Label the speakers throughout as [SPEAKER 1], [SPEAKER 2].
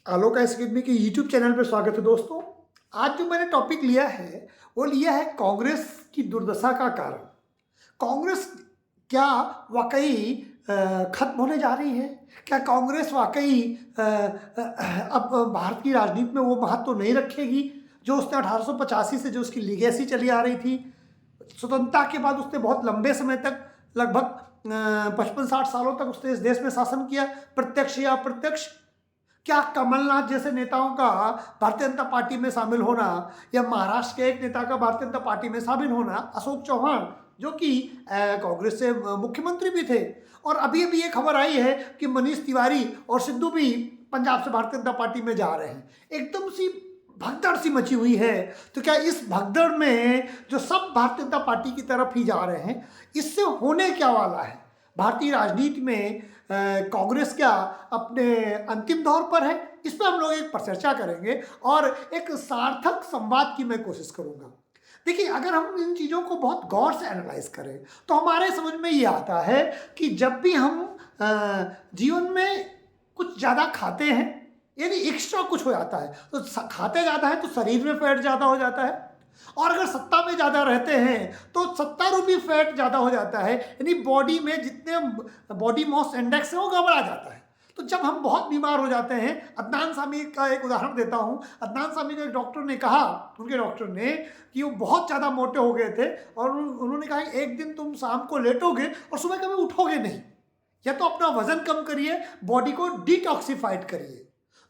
[SPEAKER 1] आलोक academy के YouTube channel पर स्वागत है दोस्तों। आज जो मैंने टॉपिक लिया है वो लिया है कांग्रेस की दुर्दशा का कारण। कांग्रेस क्या वाकई खत्म होने जा रही है? क्या कांग्रेस वाकई अब भारत की राजनीति में वो महत्व तो नहीं रखेगी जो उसने 1885 से जो उसकी लीगेसी चली आ रही थी? स्वतंत्रता के बाद उसने बहुत लंबे समय तक लगभग 55-60 सालों तक उसने इस देश में शासन किया, प्रत्यक्ष या अप्रत्यक्ष। क्या कमलनाथ जैसे नेताओं का भारतीय जनता पार्टी में शामिल होना या महाराष्ट्र के एक नेता का भारतीय जनता पार्टी में शामिल होना, अशोक चौहान जो कि कांग्रेस से मुख्यमंत्री भी थे, और अभी अभी ये खबर आई है कि मनीष तिवारी और सिद्धू भी पंजाब से भारतीय जनता पार्टी में जा रहे हैं। एकदम सी भगदड़ सी मची हुई है। तो क्या इस भगदड़ में जो सब भारतीय जनता पार्टी की तरफ ही जा रहे हैं, इससे होने क्या वाला है? भारतीय राजनीति में कांग्रेस क्या अपने अंतिम दौर पर है? इस पर हम लोग एक परिचर्चा करेंगे और एक सार्थक संवाद की मैं कोशिश करूंगा। देखिए, अगर हम इन चीज़ों को बहुत गौर से एनालाइज करें तो हमारे समझ में ये आता है कि जब भी हम जीवन में कुछ ज़्यादा खाते हैं, यानी एक्स्ट्रा कुछ हो जाता है, तो खाते ज़्यादा है तो शरीर में फैट ज़्यादा हो जाता है, और अगर सत्ता में ज़्यादा रहते हैं तो सत्ता रूपी फैट ज़्यादा हो जाता है, यानी बॉडी में जितने बॉडी मास इंडेक्स है वो गड़बड़ा जाता है। तो जब हम बहुत बीमार हो जाते हैं, अदनान सामी का एक उदाहरण देता हूँ। अदनान सामी को एक डॉक्टर ने कहा, उनके डॉक्टर ने, कि वो बहुत ज़्यादा मोटे हो गए थे और उन्होंने कहा एक दिन तुम शाम को लेटोगे और सुबह कभी उठोगे नहीं, या तो अपना वजन कम करिए, बॉडी को डिटॉक्सिफाइड करिए।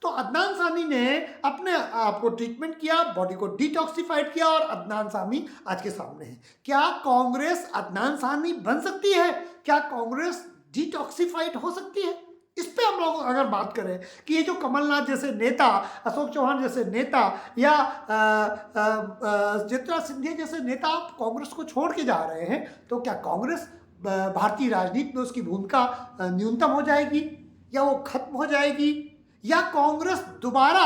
[SPEAKER 1] तो अदनान सामी ने अपने आप को ट्रीटमेंट किया, बॉडी को डिटॉक्सिफाइड किया, और अदनान सामी आज के सामने है। क्या कांग्रेस अदनान सामी बन सकती है? क्या कांग्रेस डिटॉक्सिफाइड हो सकती है? इस पे हम लोग अगर बात करें कि ये जो कमलनाथ जैसे नेता, अशोक चौहान जैसे नेता, या चित्रा सिंधिया जैसे नेता कांग्रेस को छोड़ के जा रहे हैं, तो क्या कांग्रेस भारतीय राजनीति में उसकी भूमिका न्यूनतम हो जाएगी, या वो खत्म हो जाएगी, या कांग्रेस दोबारा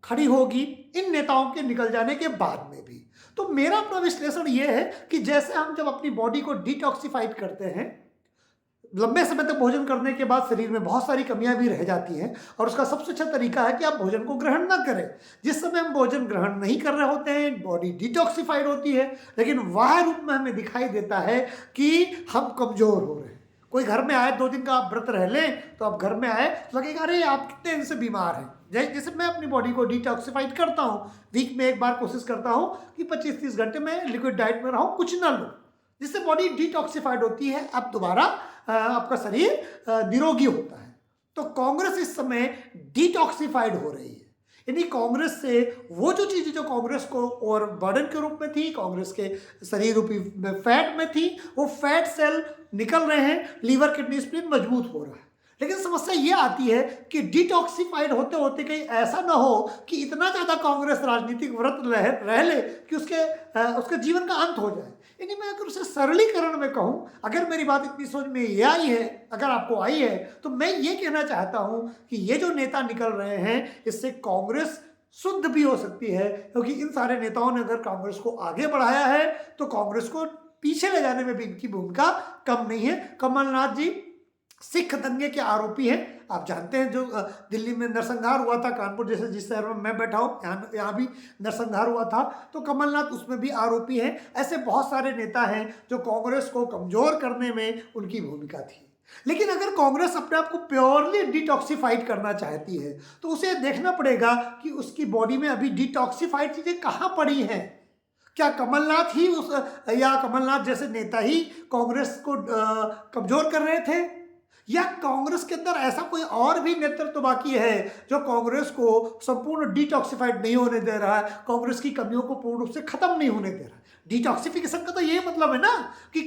[SPEAKER 1] खड़ी होगी इन नेताओं के निकल जाने के बाद में भी? तो मेरा अपना विश्लेषण यह है कि जैसे हम जब अपनी बॉडी को डिटॉक्सिफाइड करते हैं, लंबे समय तक भोजन करने के बाद शरीर में बहुत सारी कमियां भी रह जाती हैं, और उसका सबसे अच्छा तरीका है कि आप भोजन को ग्रहण ना करें। जिस समय हम भोजन ग्रहण नहीं कर रहे होते हैं, बॉडी डिटॉक्सिफाइड होती है, लेकिन वह रूप में हमें दिखाई देता है कि हम कमजोर हो रहे हैं। कोई घर में आए, 2 दिन का आप व्रत रह लें, तो आप घर में आए तो लगेगा अरे आप कितने दिन से बीमार हैं। जैसे मैं अपनी बॉडी को डिटॉक्सिफाइड करता हूँ, वीक में एक बार कोशिश करता हूँ कि 25-30 घंटे में लिक्विड डाइट में रहूँ, कुछ ना लूँ, जिससे बॉडी डिटॉक्सिफाइड होती है। अब दोबारा आपका शरीर निरोगी होता है। तो कांग्रेस इस समय डिटॉक्सिफाइड हो रही है, यानी कांग्रेस से वो जो चीज़ें जो कांग्रेस को और बर्डन के रूप में थी, कांग्रेस के शरीर रूपी फैट में थी, वो फैट सेल निकल रहे हैं, लीवर किडनी स्प्लीन मजबूत हो रहा है। लेकिन समस्या ये आती है कि डिटॉक्सिफाइड होते होते कहीं ऐसा ना हो कि इतना ज़्यादा कांग्रेस राजनीतिक व्रत रह ले कि उसके जीवन का अंत हो जाए। यानी मैं अगर उसे सरलीकरण में कहूँ, अगर मेरी बात इतनी समझ में ये आई है, अगर आपको आई है, तो मैं ये कहना चाहता हूँ कि ये जो नेता निकल रहे हैं, इससे कांग्रेस शुद्ध भी हो सकती है, क्योंकि इन सारे नेताओं ने अगर कांग्रेस को आगे बढ़ाया है तो कांग्रेस को पीछे ले जाने में भी इनकी भूमिका कम नहीं है। कमलनाथ जी सिख दंगे के आरोपी हैं। आप जानते हैं जो दिल्ली में नरसंहार हुआ था, कानपुर जैसे जिस शहर में मैं बैठा हूँ, यहाँ भी नरसंहार हुआ था, तो कमलनाथ उसमें भी आरोपी हैं। ऐसे बहुत सारे नेता हैं जो कांग्रेस को कमजोर करने में उनकी भूमिका थी। लेकिन अगर कांग्रेस अपने आप को प्योरली डिटॉक्सिफाइड करना चाहती है तो उसे देखना पड़ेगा कि उसकी बॉडी में अभी डिटॉक्सिफाइड चीज़ें कहाँ पड़ी हैं। क्या कमलनाथ ही या कमलनाथ जैसे नेता ही कांग्रेस को कमजोर कर रहे थे, या कांग्रेस के अंदर ऐसा कोई और भी नेतृत्व बाकी है जो कांग्रेस को संपूर्ण डिटॉक्सिफाइड नहीं होने दे रहा है, कांग्रेस की कमियों को पूर्ण रूप से खत्म नहीं होने दे रहा है? डिटॉक्सिफिकेशन का तो ये मतलब है ना कि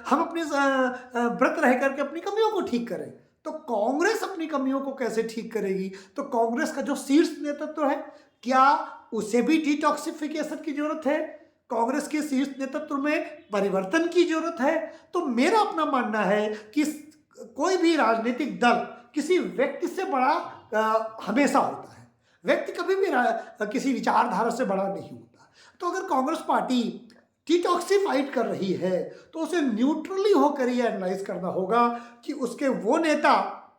[SPEAKER 1] हम अपने व्रत रह करके अपनी कमियों को ठीक करें। तो कांग्रेस अपनी कमियों को कैसे ठीक करेगी? तो कांग्रेस का जो शीर्ष नेतृत्व है, क्या उसे भी डिटॉक्सिफिकेशन की जरूरत है? कांग्रेस के शीर्ष नेतृत्व में परिवर्तन की जरूरत है? तो मेरा अपना मानना है कि कोई भी राजनीतिक दल किसी व्यक्ति से बड़ा हमेशा होता है। व्यक्ति कभी भी किसी विचारधारा से बड़ा नहीं होता। तो अगर कांग्रेस पार्टी डिटॉक्सिफाइड कर रही है तो उसे न्यूट्रली होकर ये एनालाइज करना होगा कि उसके वो नेता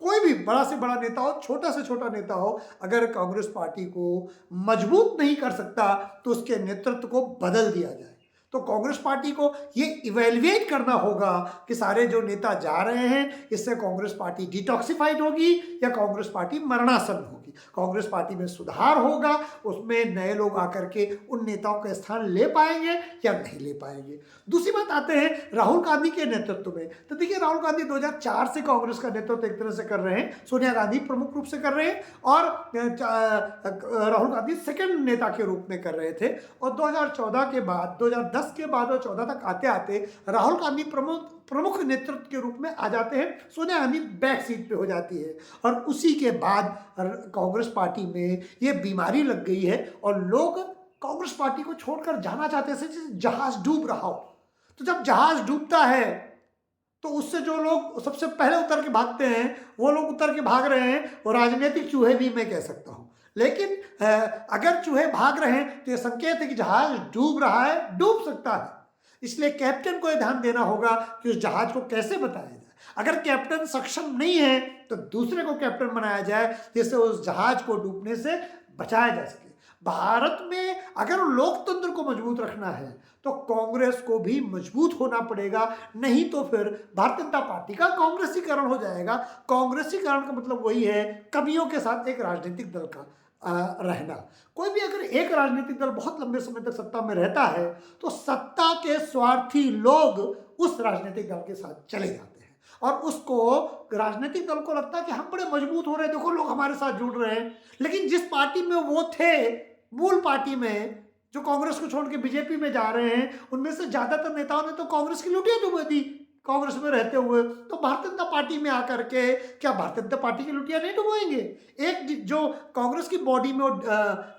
[SPEAKER 1] कोई भी बड़ा से बड़ा नेता हो, छोटा से छोटा नेता हो, अगर कांग्रेस पार्टी को मजबूत नहीं कर सकता तो उसके नेतृत्व को बदल दिया जाए। तो कांग्रेस पार्टी को ये इवेल्युएट करना होगा कि सारे जो नेता जा रहे हैं इससे कांग्रेस पार्टी डिटॉक्सिफाइड होगी या कांग्रेस पार्टी मरणासन होगी। कांग्रेस पार्टी में सुधार होगा, उसमें नए लोग आकर के उन नेताओं का स्थान ले पाएंगे या नहीं ले पाएंगे। दूसरी बात आते हैं राहुल गांधी के नेतृत्व में। तो देखिए, राहुल गांधी 2004 से कांग्रेस का नेतृत्व एक तरह से कर रहे हैं, सोनिया गांधी प्रमुख रूप से कर रहे हैं और राहुल गांधी सेकंड नेता के रूप में कर रहे थे। और 2014 के बाद, 2010 के बाद और 14 तक आते आते राहुल गांधी प्रमुख नेतृत्व के रूप में आ जाते हैं, सोनिया गांधी बैक सीट पे हो जाती है। और उसी के बाद कांग्रेस पार्टी में ये बीमारी लग गई है और लोग कांग्रेस पार्टी को छोड़कर जाना चाहते हैं, जैसे जहाज डूब रहा हो। तो जब जहाज डूबता है तो उससे जो लोग सबसे पहले उतर के भागते हैं वो लोग उतर के भाग रहे हैं, और राजनीतिक चूहे भी मैं कह सकता हूं। लेकिन अगर चूहे भाग रहे हैं तो ये संकेत है कि जहाज डूब रहा है, डूब सकता है। इसलिए कैप्टन को यह ध्यान देना होगा कि उस जहाज को कैसे बचाया जाए। अगर कैप्टन सक्षम नहीं है तो दूसरे को कैप्टन बनाया जाए जिससे उस जहाज को डूबने से बचाया जा सके। भारत में अगर लोकतंत्र को मजबूत रखना है तो कांग्रेस को भी मजबूत होना पड़ेगा, नहीं तो फिर भारतीय जनता पार्टी का कांग्रेसीकरण हो जाएगा। कांग्रेसीकरण का मतलब वही है कमियों के साथ एक राजनीतिक दल का रहना। कोई भी अगर एक राजनीतिक दल बहुत लंबे समय तक सत्ता में रहता है तो सत्ता के स्वार्थी लोग उस राजनीतिक दल के साथ चले जाते हैं और उसको राजनीतिक दल को लगता है कि हम बड़े मजबूत हो रहे हैं, देखो लोग हमारे साथ जुड़ रहे हैं। लेकिन जिस पार्टी में वो थे, मूल पार्टी में, जो कांग्रेस को छोड़ के बीजेपी में जा रहे हैं, उनमें से ज्यादातर नेताओं ने तो कांग्रेस की लुटिया डुबा दी कांग्रेस में रहते हुए। तो भारतीय जनता पार्टी में आकर के क्या भारतीय जनता पार्टी की लुटिया नहीं डुबोएंगे? एक जो कांग्रेस की बॉडी में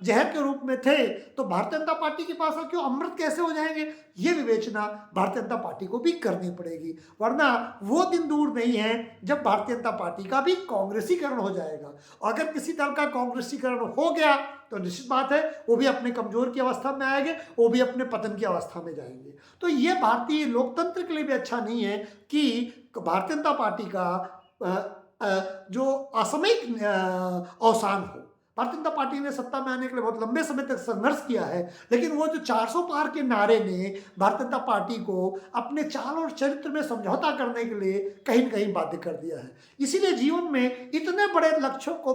[SPEAKER 1] जहर के रूप में थे तो भारतीय जनता पार्टी के पास क्यों अमृत कैसे हो जाएंगे? ये विवेचना भारतीय जनता पार्टी को भी करनी पड़ेगी, वरना वो दिन दूर नहीं है जब भारतीय जनता पार्टी का भी कांग्रेसीकरण हो जाएगा। अगर किसी दल का कांग्रेसीकरण हो गया तो निश्चित बात है वो भी अपने कमजोर की अवस्था में आएंगे, वो भी अपने पतन की अवस्था में जाएंगे। तो ये भारतीय लोकतंत्र के लिए भी अच्छा नहीं है कि भारतीय जनता पार्टी का जो असामयिक अवसान हो। भारतीय जनता पार्टी ने सत्ता में आने के लिए बहुत लंबे समय तक संघर्ष किया है, लेकिन वो जो 400 पार के नारे ने भारतीय जनता पार्टी को अपने चाल और चरित्र में समझौता करने के लिए कहीं न कहीं बाध्य कर दिया है। इसीलिए जीवन में इतने बड़े लक्ष्यों को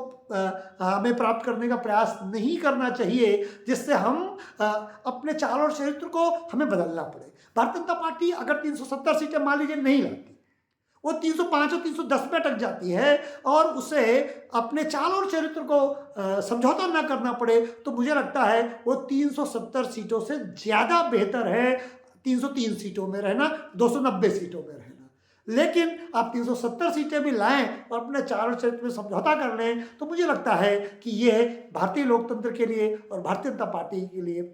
[SPEAKER 1] हमें प्राप्त करने का प्रयास नहीं करना चाहिए जिससे हम अपने चाल और चरित्र को हमें बदलना पड़े। भारतीय जनता पार्टी अगर 370 सीटें मान लीजिए नहीं लाती, वो 305 और 310 पे अटक जाती है और उसे अपने चाल और चरित्र को समझौता ना करना पड़े, तो मुझे लगता है वो 370 सीटों से ज़्यादा बेहतर है 303 सीटों में रहना, 290 सीटों में रहना। लेकिन आप 370 सीटें भी लाएं और अपने चाल और चरित्र में समझौता कर लें तो मुझे लगता है कि ये भारतीय लोकतंत्र के लिए और भारतीय जनता पार्टी के लिए,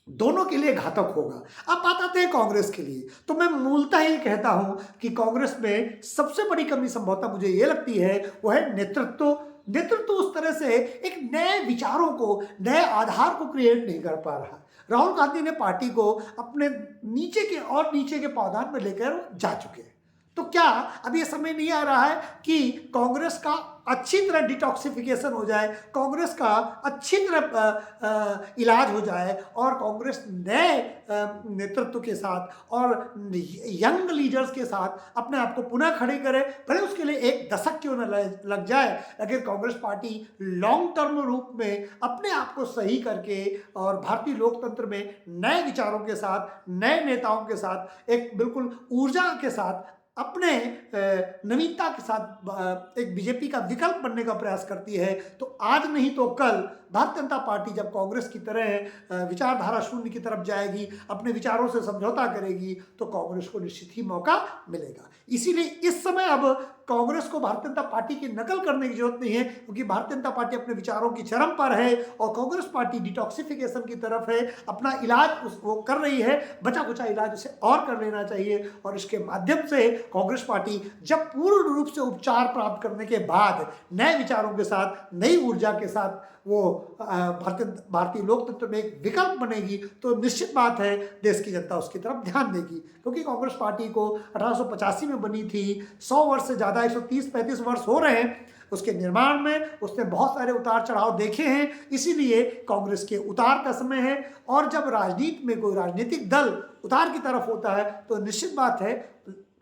[SPEAKER 1] दोनों के लिए घातक होगा। अब बात आते हैं कांग्रेस के लिए, तो मैं मूलतः ये कहता हूं कि कांग्रेस में सबसे बड़ी कमी संभवतः मुझे ये लगती है वो है नेतृत्व उस तरह से एक नए विचारों को, नए आधार को क्रिएट नहीं कर पा रहा। राहुल गांधी ने पार्टी को अपने नीचे के पावदान में लेकर जा चुके हैं। तो क्या अब ये समय नहीं आ रहा है कि कांग्रेस का अच्छी तरह डिटॉक्सिफिकेशन हो जाए, कांग्रेस का अच्छी तरह इलाज हो जाए और कांग्रेस नए नेतृत्व के साथ और यंग लीडर्स के साथ अपने आप को पुनः खड़े करे? भले उसके लिए एक दशक क्यों न लग जाए, लेकिन कांग्रेस पार्टी लॉन्ग टर्म रूप में अपने आप को सही करके और भारतीय लोकतंत्र में नए विचारों के साथ, नए नेताओं के साथ, एक बिल्कुल ऊर्जा के साथ, अपने नवीनता के साथ एक बीजेपी का विकल्प बनने का प्रयास करती है, तो आज नहीं तो कल भारतीय जनता पार्टी जब कांग्रेस की तरह विचारधारा शून्य की तरफ जाएगी, अपने विचारों से समझौता करेगी, तो कांग्रेस को निश्चित ही मौका मिलेगा। इसीलिए इस समय अब कांग्रेस को भारतीय जनता पार्टी की नकल करने की जरूरत नहीं है, क्योंकि भारतीय जनता पार्टी अपने विचारों की चरम पर है और कांग्रेस पार्टी डिटॉक्सिफिकेशन की तरफ है, अपना इलाज वो कर रही है, बचा कुचा इलाज उसे और कर लेना चाहिए। और इसके माध्यम से कांग्रेस पार्टी जब पूर्ण रूप से उपचार प्राप्त करने के बाद नए विचारों के साथ, नई ऊर्जा के साथ वो भारतीय लोकतंत्र में एक विकल्प बनेगी, तो निश्चित बात है देश की जनता उसकी तरफ ध्यान देगी। क्योंकि कांग्रेस पार्टी को 1885 में बनी थी, 100 वर्ष से ज़्यादा ज़्यादा 130-35 वर्ष हो रहे हैं उसके निर्माण में, उसने बहुत सारे उतार चढ़ाव देखे हैं, इसीलिए कांग्रेस के उतार का समय है। और जब राजनीति में कोई राजनीतिक दल उतार की तरफ होता है तो निश्चित बात है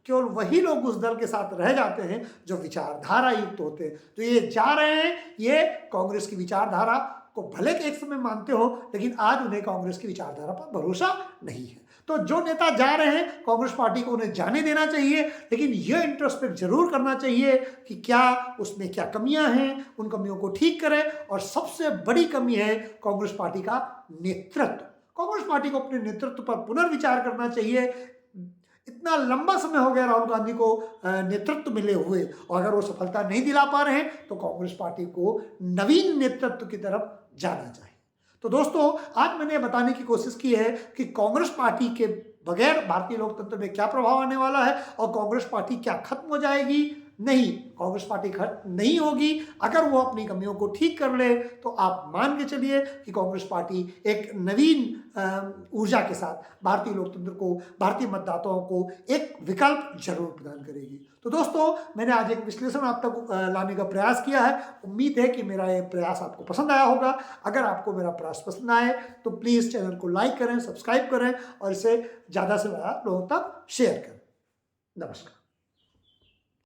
[SPEAKER 1] केवल वही लोग उस दल के साथ रह जाते हैं जो विचारधारा युक्त होते हैं। तो ये जा रहे हैं, ये कांग्रेस की विचारधारा को भले के एक समय मानते हो, लेकिन आज उन्हें कांग्रेस की विचारधारा पर भरोसा नहीं है। तो जो नेता जा रहे हैं कांग्रेस पार्टी को उन्हें जाने देना चाहिए, लेकिन यह इंट्रोस्पेक्ट जरूर करना चाहिए कि क्या उसमें क्या कमियां हैं, उन कमियों को ठीक करें। और सबसे बड़ी कमी है कांग्रेस पार्टी का नेतृत्व। कांग्रेस पार्टी को अपने नेतृत्व पर पुनर्विचार करना चाहिए। इतना लंबा समय हो गया राहुल गांधी को नेतृत्व मिले हुए, और अगर वो सफलता नहीं दिला पा रहे हैं तो कांग्रेस पार्टी को नवीन नेतृत्व की तरफ जाना चाहिए। तो दोस्तों, आज मैंने बताने की कोशिश की है कि कांग्रेस पार्टी के बगैर भारतीय लोकतंत्र में क्या प्रभाव आने वाला है, और कांग्रेस पार्टी क्या खत्म हो जाएगी। नहीं, कांग्रेस पार्टी खत्म नहीं होगी। अगर वो अपनी कमियों को ठीक कर ले तो आप मान के चलिए कि कांग्रेस पार्टी एक नवीन ऊर्जा के साथ भारतीय लोकतंत्र को, भारतीय मतदाताओं को एक विकल्प जरूर प्रदान करेगी। तो दोस्तों, मैंने आज एक विश्लेषण आप तक लाने का प्रयास किया है। उम्मीद है कि मेरा ये प्रयास आपको पसंद आया होगा। अगर आपको मेरा प्रयास पसंद आए तो प्लीज़ चैनल को लाइक करें, सब्सक्राइब करें और इसे ज़्यादा से ज़्यादा लोगों तक शेयर करें। नमस्कार।